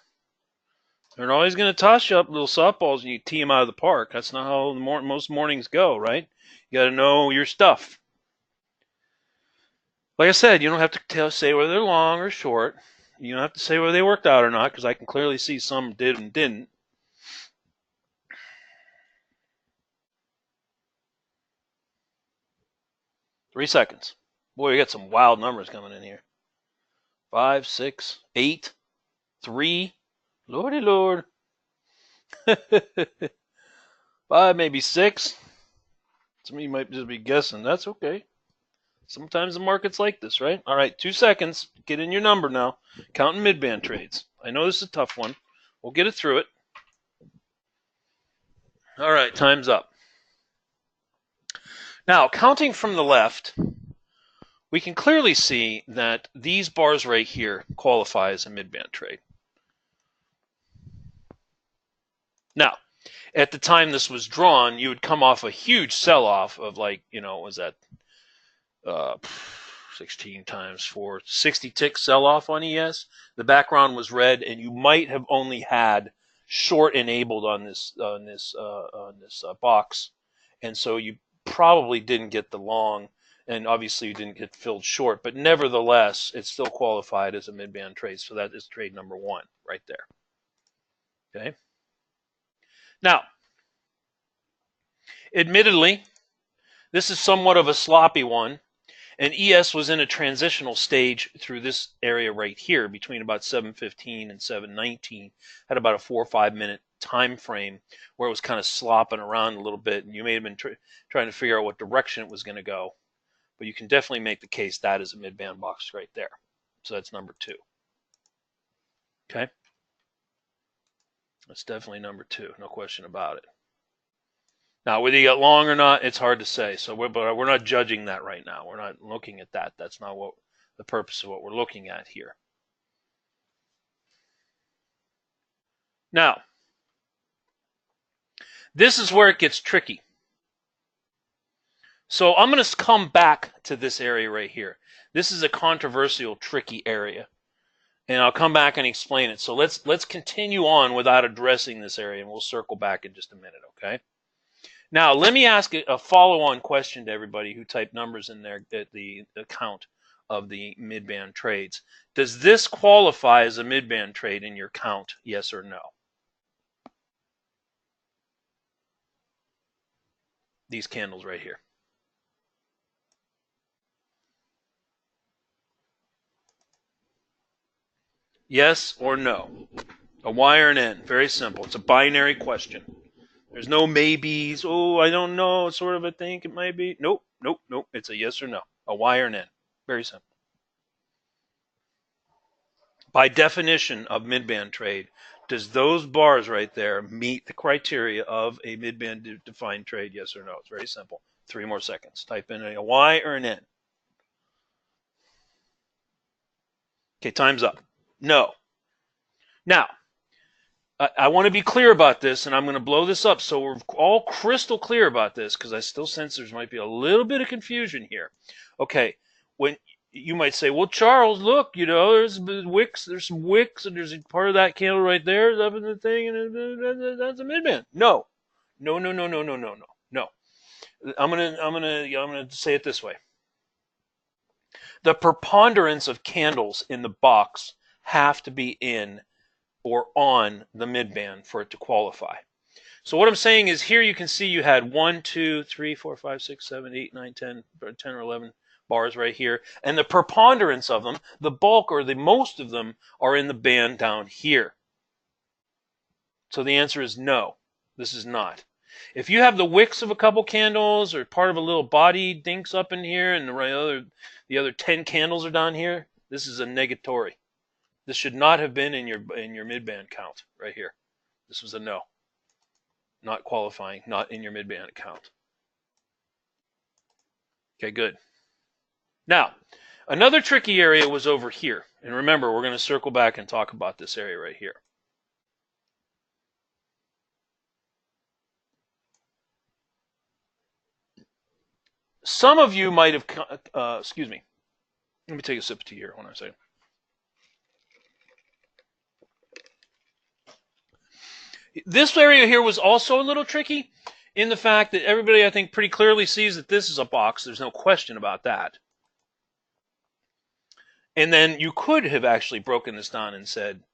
They're always going to toss you up little softballs and you tee them out of the park. That's not how most mornings go, right? You got to know your stuff. Like I said, you don't have to say whether they're long or short. You don't have to say whether they worked out or not, because I can clearly see some did and didn't. Three seconds. Boy, we got some wild numbers coming in here. 5, 6, 8, 3. Lordy Lord. 5, maybe 6. Some of you might just be guessing. That's okay. Sometimes the market's like this, right? All right, 2 seconds. Get in your number now. Counting mid-band trades. I know this is a tough one. We'll get it through it. All right, time's up. Now, counting from the left, we can clearly see that these bars right here qualify as a mid-band trade. Now, at the time this was drawn, you would come off a huge sell-off of like, was that 16 times 4, 60 tick sell-off on ES. The background was red, and you might have only had short enabled on this box, and so you probably didn't get the long, and obviously you didn't get filled short, but nevertheless, it's still qualified as a mid-band trade, so that is trade number 1 right there. Okay. Now, admittedly, this is somewhat of a sloppy one, and ES was in a transitional stage through this area right here between about 7:15 and 7:19. Had about a 4 or 5 minute time frame where it was kind of slopping around a little bit, and you may have been trying to figure out what direction it was going to go. But you can definitely make the case that is a mid-band box right there. So that's number 2. Okay? That's definitely number 2, no question about it. Now, whether you got long or not, it's hard to say. So we're not judging that right now. We're not looking at that. That's not what the purpose of what we're looking at here. Now, this is where it gets tricky. So I'm going to come back to this area right here. This is a controversial, tricky area. And I'll come back and explain it. So let's continue on without addressing this area, and we'll circle back in just a minute, okay? Now, let me ask a follow-on question to everybody who typed numbers in there at the account of the midband trades. Does this qualify as a midband trade in your count, yes or no? These candles right here. Yes or no? A Y or an N. Very simple. It's a binary question. There's no maybes. Oh, I don't know. Sort of, I think it might be. Nope, nope, nope. It's a yes or no. A Y or an N. Very simple. By definition of midband trade, does those bars right there meet the criteria of a midband defined trade? Yes or no? It's very simple. 3 more seconds. Type in a Y or an N. Okay, time's up. No. Now, I want to be clear about this, and I'm going to blow this up so we're all crystal clear about this, because I still sense there might be a little bit of confusion here. Okay, when you might say, well, Charles, look, you know, there's wicks, there's some wicks, and there's a part of that candle right there, up in the thing, and that's a midband. No, no, no, no, no, no, no, no, no. I'm gonna say it this way. The preponderance of candles in the box have to be in or on the midband for it to qualify. So what I'm saying is here you can see you had 1, 2, 3, 4, 5, 6, 7, 8, 9, 10 or 11 bars right here. And the preponderance of them, the bulk or the most of them, are in the band down here. So the answer is no, this is not. If you have the wicks of a couple candles or part of a little body dinks up in here and the other 10 candles are down here, this is a negatory. This should not have been in your midband count right here. This was a no. Not qualifying, not in your midband count. Okay, good. Now, another tricky area was over here. And remember, we're going to circle back and talk about this area right here. Some of you might have, excuse me. Let me take a sip of tea here. Hold on a second. This area here was also a little tricky in the fact that everybody, I think, pretty clearly sees that this is a box. There's no question about that. And then you could have actually broken this down and said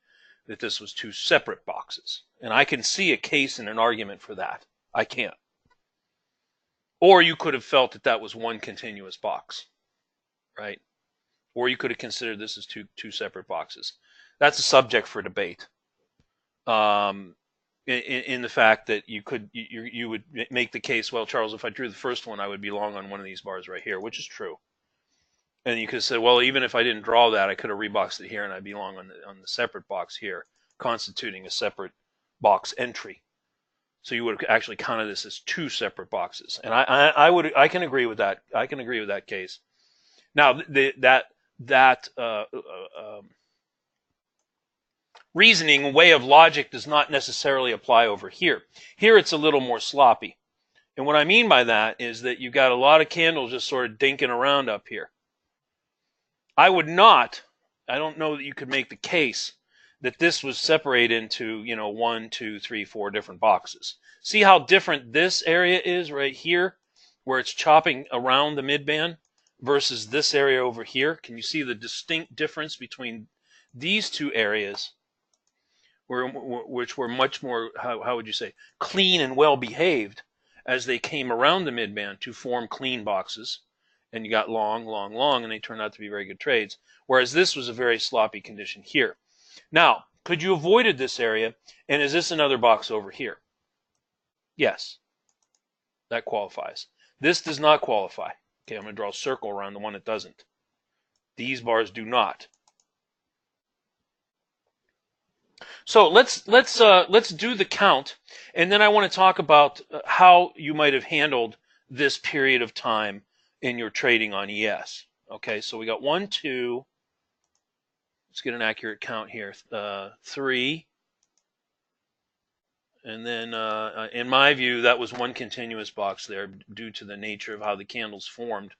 that this was 2 separate boxes. And I can see a case and an argument for that. I can't. Or you could have felt that that was 1 continuous box, right? Or you could have considered this as two separate boxes. That's a subject for debate. In the fact that you would make the case, well, Charles, if I drew the first one, I would be long on one of these bars right here, which is true. And you could have said, well, even if I didn't draw that, I could have reboxed it here, and I'd be long on the separate box here, constituting a separate box entry. So you would have actually counted this as 2 separate boxes, and I can agree with that. I can agree with that case. Now that reasoning, way of logic, does not necessarily apply over here. Here it's a little more sloppy. And what I mean by that is that you've got a lot of candles just sort of dinking around up here. I don't know that you could make the case that this was separated into, 1, 2, 3, 4 different boxes. See how different this area is right here, where it's chopping around the midband, versus this area over here? Can you see the distinct difference between these 2 areas? Which were much more, how would you say, clean and well behaved as they came around the midband to form clean boxes, and you got long, long, long, and they turned out to be very good trades. Whereas this was a very sloppy condition here. Now, could you avoided this area, and is this another box over here? Yes, that qualifies. This does not qualify. Okay, I'm going to draw a circle around the one that doesn't. These bars do not. So let's do the count, and then I want to talk about how you might have handled this period of time in your trading on ES. Okay, so we got 1, 2. Let's get an accurate count here. 3, And then, in my view, that was one continuous box there due to the nature of how the candles formed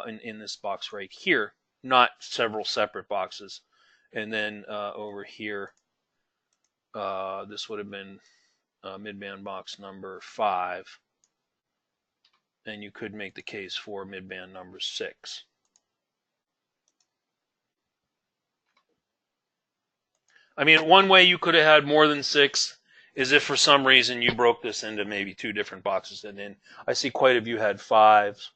in this box right here, not several separate boxes. And then over here, this would have been midband box number 5. And you could make the case for midband number 6. I mean, one way you could have had more than 6 is if for some reason you broke this into maybe 2 different boxes. And then I see quite a few had 5s.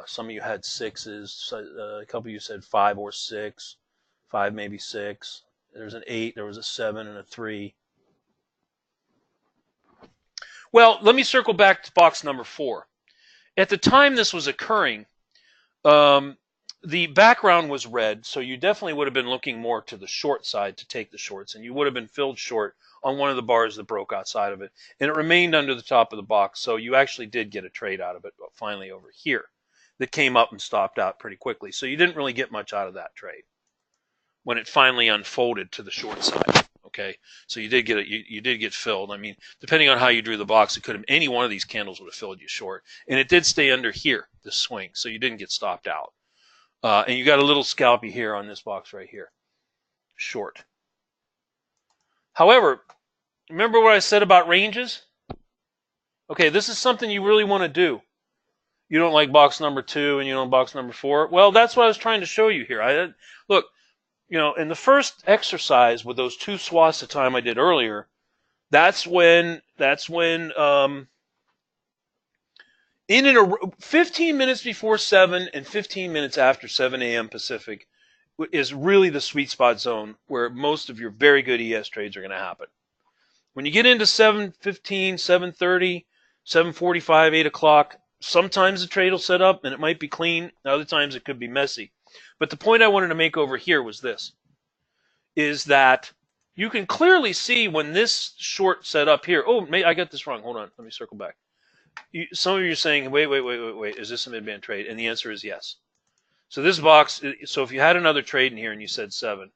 Some of you had 6s. A couple of you said 5 or 6. 5, maybe 6. There's an 8. There was a 7 and a 3. Well, let me circle back to box number 4. At the time this was occurring, the background was red, so you definitely would have been looking more to the short side to take the shorts, and you would have been filled short on one of the bars that broke outside of it, and it remained under the top of the box, so you actually did get a trade out of it finally over here that came up and stopped out pretty quickly. So you didn't really get much out of that trade when it finally unfolded to the short side. Okay, so you did get it. You did get filled. I mean, depending on how you drew the box, it could have any one of these candles would have filled you short, and it did stay under here, this swing, so you didn't get stopped out. And you got a little scalpy here on this box right here, short. However, remember what I said about ranges? Okay, this is something you really want to do. You don't like box number 2 and you don't box number 4. Well, that's what I was trying to show you here. Look. You know, in the first exercise with those 2 swaths of time I did earlier, that's when in 15 minutes before 7 and 15 minutes after 7 a.m. Pacific is really the sweet spot zone where most of your very good ES trades are going to happen. When you get into 7:15, 7:30, 7:45, 8 o'clock, sometimes the trade will set up and it might be clean. Other times it could be messy. But the point I wanted to make over here was this, is that you can clearly see when this short set up here. Oh, I got this wrong. Hold on. Let me circle back. Some of you are saying, wait. Is this a midband trade? And the answer is yes. So this box, so if you had another trade in here and you said 7,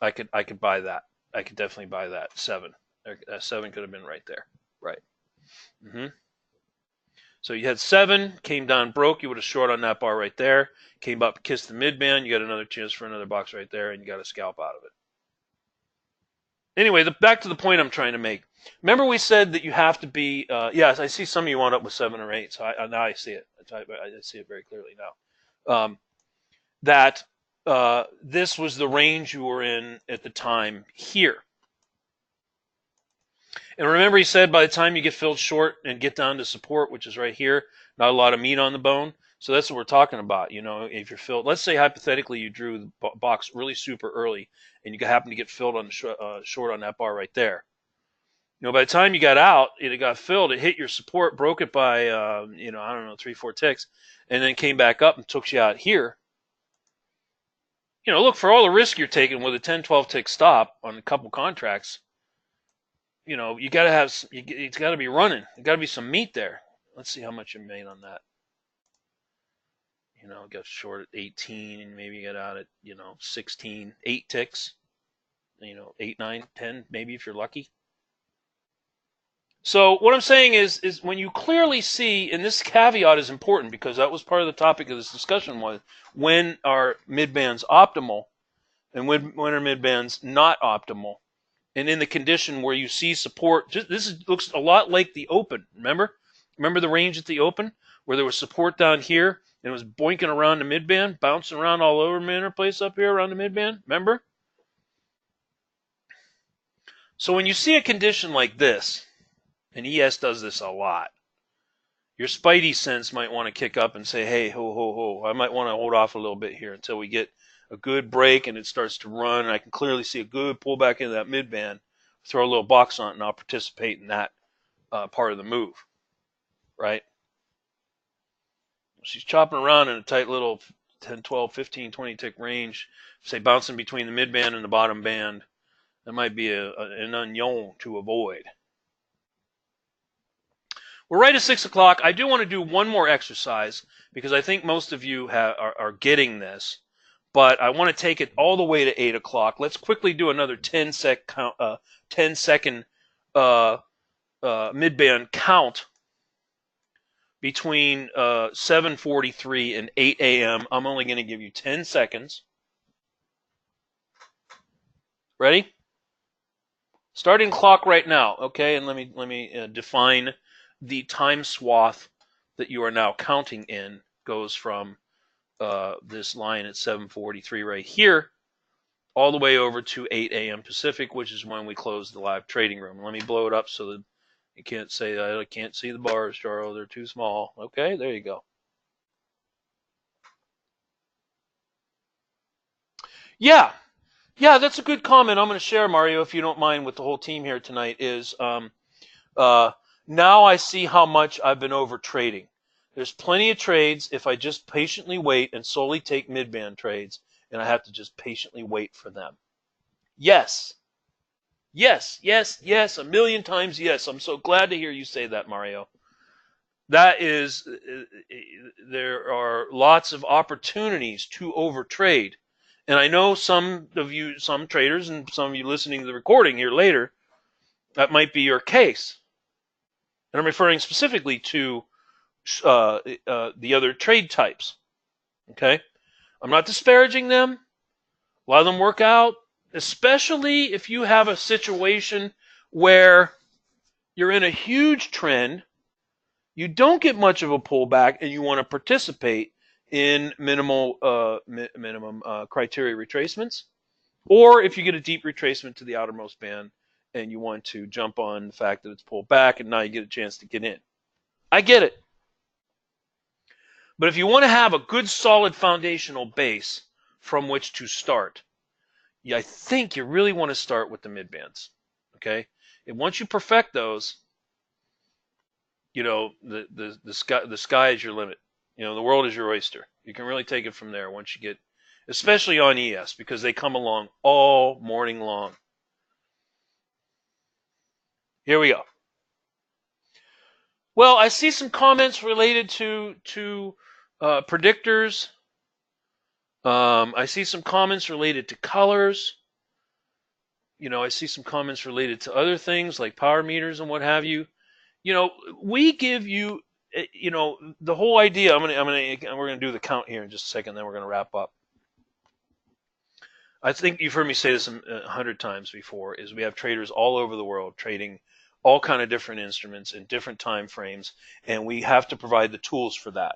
I could buy that. I could definitely buy that. 7. 7 could have been right there. Right. So you had 7, came down, broke. You would have short on that bar right there. Came up, kissed the midband. You got another chance for another box right there, and you got a scalp out of it. Anyway, back to the point I'm trying to make. Remember we said that you have to be, yes, I see some of you wound up with 7 or 8, so now I see it. I see it very clearly now. This was the range you were in at the time here. And remember he said by the time you get filled short and get down to support, which is right here, not a lot of meat on the bone. So that's what we're talking about. You know, if you're filled, let's say hypothetically you drew the box really super early and you happen to get filled on the short on that bar right there. You know, by the time you got out, it got filled, it hit your support, broke it by, I don't know, 3-4 ticks, and then came back up and took you out here. You know, look, for all the risk you're taking with a 10-12 tick stop on a couple contracts, you know, you got to have, it's got to be running. There's got to be some meat there. Let's see how much you made on that. You know, got short at 18 and maybe got out at, 16, 8 ticks. 8, 9, 10, maybe if you're lucky. So what I'm saying is when you clearly see, and this caveat is important because that was part of the topic of this discussion, was when are midbands optimal and when are midbands not optimal. And in the condition where you see support, looks a lot like the open. Remember the range at the open where there was support down here and it was boinking around the midband, bouncing around all over the place up here around the midband. Remember? So when you see a condition like this, and ES does this a lot, your spidey sense might want to kick up and say, hey, ho, I might want to hold off a little bit here until we get a good break and it starts to run, and I can clearly see a good pullback into that midband, throw a little box on it, and I'll participate in that part of the move, right? She's chopping around in a tight little 10, 12, 15, 20 tick range, say bouncing between the midband and the bottom band. That might be an unknown to avoid. We're right at 6 o'clock. I do want to do one more exercise because I think most of you are getting this. but I want to take it all the way to 8 o'clock. Let's quickly do another 10-second midband count between 7:43 and 8 a.m. I'm only going to give you 10 seconds. Ready? Starting clock right now, okay? And let me define the time swath that you are now counting in. Goes from this line at 7:43 right here all the way over to 8 a.m. Pacific, which is when we close the live trading room. Let me blow it up so that you can't say I can't see the bars, Charles. They're too small. Okay, there you go. Yeah, that's a good comment. I'm going to share, Mario, if you don't mind, with the whole team here tonight. Now I see how much I've been over trading. There's plenty of trades if I just patiently wait and solely take midband trades, and I have to just patiently wait for them. Yes. Yes, a million times yes. I'm so glad to hear you say that, Mario. That is, there are lots of opportunities to overtrade. And I know some of you, some traders, and some of you listening to the recording here later, that might be your case. And I'm referring specifically to the other trade types. Okay? I'm not disparaging them. A lot of them work out, especially if you have a situation where you're in a huge trend, you don't get much of a pullback, and you want to participate in minimum criteria retracements, or if you get a deep retracement to the outermost band and you want to jump on the fact that it's pulled back and now you get a chance to get in. I get it. But if you want to have a good solid foundational base from which to start, I think you really want to start with the midbands. Okay? And once you perfect those, the sky is your limit. The world is your oyster. You can really take it from there once you get, especially on ES, because they come along all morning long. Here we go. Well, I see some comments related to predictors. I see some comments related to colors. I see some comments related to other things like power meters and what have you. We give you, the whole idea. We're gonna do the count here in just a second, then we're gonna wrap up. I think you've heard me say this 100 times before. Is we have traders all over the world trading all kind of different instruments in different time frames, and we have to provide the tools for that.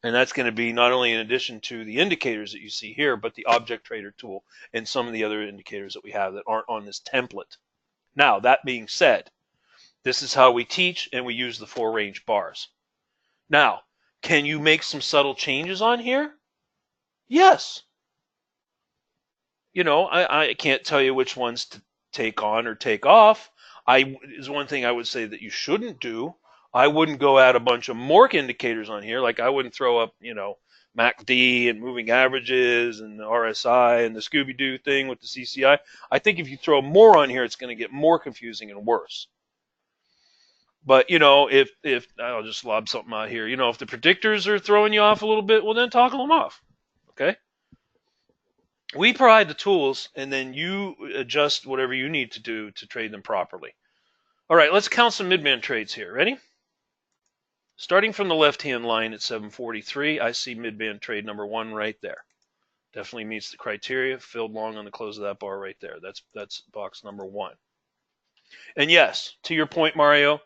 And that's going to be not only in addition to the indicators that you see here, but the object trader tool and some of the other indicators that we have that aren't on this template. Now, that being said, this is how we teach, and we use the 4 range bars. Now, can you make some subtle changes on here? Yes. I can't tell you which ones to take on or take off. Is one thing I would say that you shouldn't do. I wouldn't go add a bunch of MORC indicators on here. Like I wouldn't throw up, MACD and moving averages and the RSI and the Scooby-Doo thing with the CCI. I think if you throw more on here, it's going to get more confusing and worse. But, if I'll just lob something out here, if the predictors are throwing you off a little bit, well, then toggle them off. Okay? We provide the tools, and then you adjust whatever you need to do to trade them properly. All right, let's count some midband trades here. Ready? Starting from the left-hand line at 743, I see midband trade number 1 right there. Definitely meets the criteria. Filled long on the close of that bar right there. That's box number 1. And yes, to your point, Mario,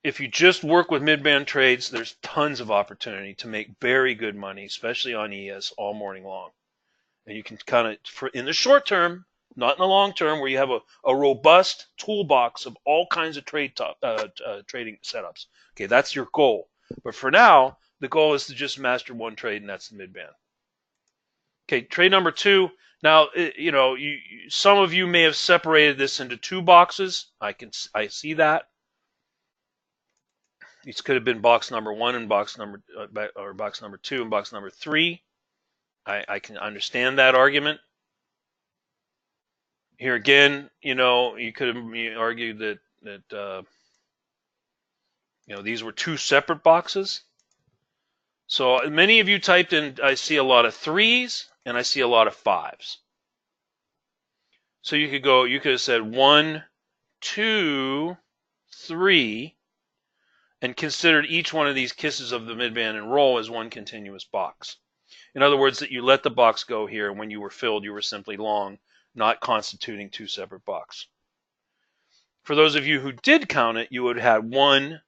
if you just work with midband trades, there's tons of opportunity to make very good money, especially on ES all morning long. And you can kind of, in the short term, not in the long term, where you have a robust toolbox of all kinds of trading setups. Okay, that's your goal. But for now, the goal is to just master one trade, and that's the midband. Okay, trade number 2. Now, some of you may have separated this into 2 boxes. I see that. These could have been box number 1 and box number 2 and box number 3. I can understand that argument. Here again, you could have argued that these were 2 separate boxes. So many of you typed in, I see a lot of 3s and I see a lot of 5s. So you could have said 1, 2, 3, and considered each one of these kisses of the midband and roll as one continuous box. In other words, that you let the box go here, and when you were filled, you were simply long, not constituting two separate boxes. For those of you who did count it, you would have had 1,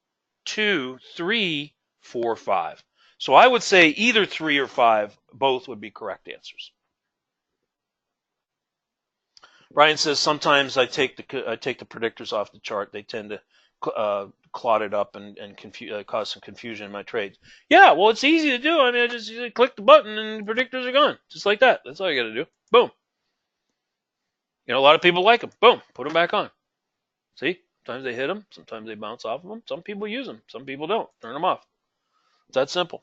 2, 3, 4, 5. So I would say either 3 or 5, both would be correct answers. Brian says sometimes I take the predictors off the chart. They tend to clot it up and cause some confusion in my trades. Yeah, well, it's easy to do. I mean, I just click the button and the predictors are gone, just like that. That's all you got to do. Boom. You know, a lot of people like them. Boom, put them back on. See, sometimes they hit them, sometimes they bounce off of them. Some people use them, some people don't. Turn them off. It's that simple.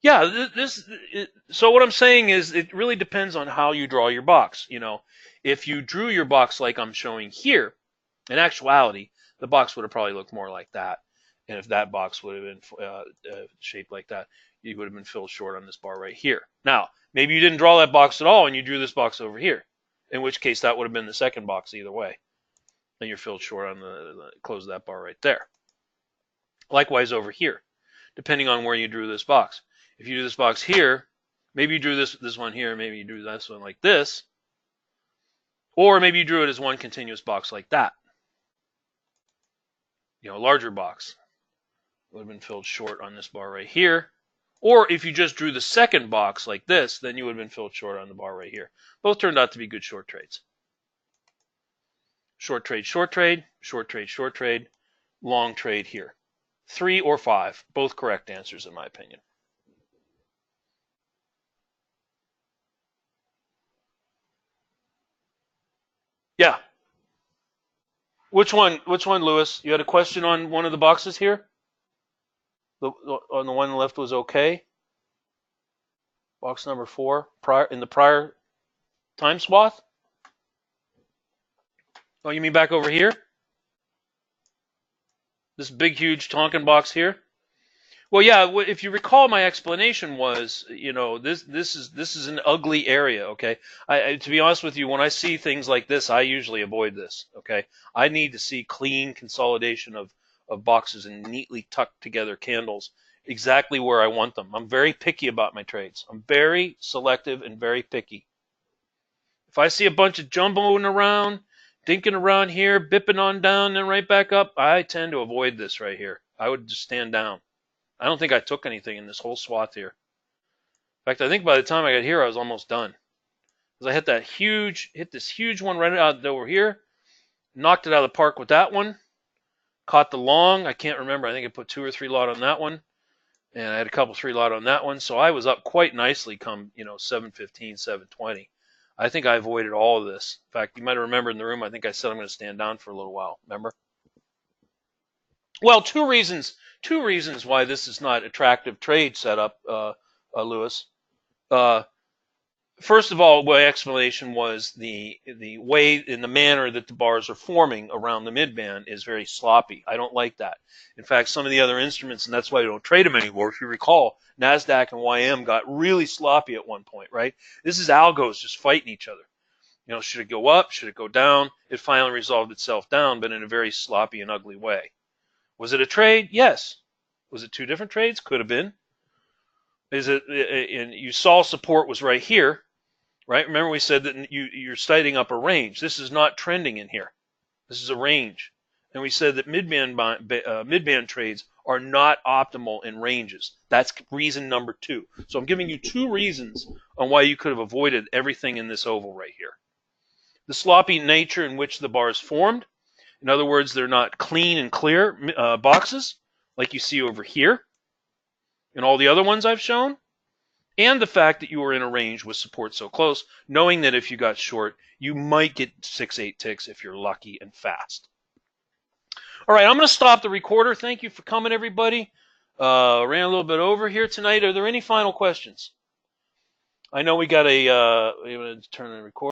Yeah, so what I'm saying is it really depends on how you draw your box. You know, if you drew your box like I'm showing here, in actuality, the box would have probably looked more like that. And if that box would have been shaped like that, you would have been filled short on this bar right here. Now, maybe you didn't draw that box at all and you drew this box over here, in which case that would have been the second box either way. And you're filled short on close that bar right there. Likewise over here, depending on where you drew this box. If you do this box here, maybe you drew this one here, maybe you drew this one like this, or maybe you drew it as one continuous box like that. You know, a larger box would have been filled short on this bar right here. Or if you just drew the second box like this, then you would have been filled short on the bar right here. Both turned out to be good short trades. Short trade, short trade, short trade, short trade, long trade here. 3 or 5, both correct answers in my opinion. Yeah. Which one, Lewis? You had a question on one of the boxes here? On the one on the left was okay. Box number 4, in the prior time swath? Oh, you mean back over here? This big, huge Tonkin box here? Well, yeah. If you recall, my explanation was, you know, this is an ugly area. Okay, to be honest with you, when I see things like this, I usually avoid this. Okay, I need to see clean consolidation of boxes and neatly tucked together candles exactly where I want them. I'm very picky about my trades. I'm very selective and very picky. If I see a bunch of jumboing around, dinking around here, bipping on down and right back up, I tend to avoid this right here. I would just stand down. I don't think I took anything in this whole swath here. In fact, I think by the time I got here, I was almost done. Because I hit this huge one right out over here, knocked it out of the park with that one, caught the long. I can't remember. I think I put 2 or 3 lot on that one, and I had a couple 3 lot on that one. So I was up quite nicely come, 7:15, 7:20. I think I avoided all of this. In fact, you might have remembered in the room, I think I said I'm going to stand down for a little while. Remember? Well, two reasons why this is not attractive trade setup, Lewis. First of all, my explanation was the way in the manner that the bars are forming around the midband is very sloppy. I don't like that. In fact, some of the other instruments, and that's why I don't trade them anymore. If you recall, NASDAQ and YM got really sloppy at one point, right? This is algos just fighting each other. You know, should it go up? Should it go down? It finally resolved itself down, but in a very sloppy and ugly way. Was it a trade? Yes. Was it 2 different trades? Could have been. And you saw support was right here, right? Remember we said that you're citing up a range. This is not trending in here. This is a range. And we said that midband trades are not optimal in ranges. That's reason number 2. So I'm giving you 2 reasons on why you could have avoided everything in this oval right here. The sloppy nature in which the bar is formed. In other words, they're not clean and clear boxes like you see over here and all the other ones I've shown. And the fact that you were in a range with support so close, knowing that if you got short, you might get 6-8 ticks if you're lucky and fast. All right, I'm going to stop the recorder. Thank you for coming, everybody. Ran a little bit over here tonight. Are there any final questions? I know we got I'm going to turn the recorder.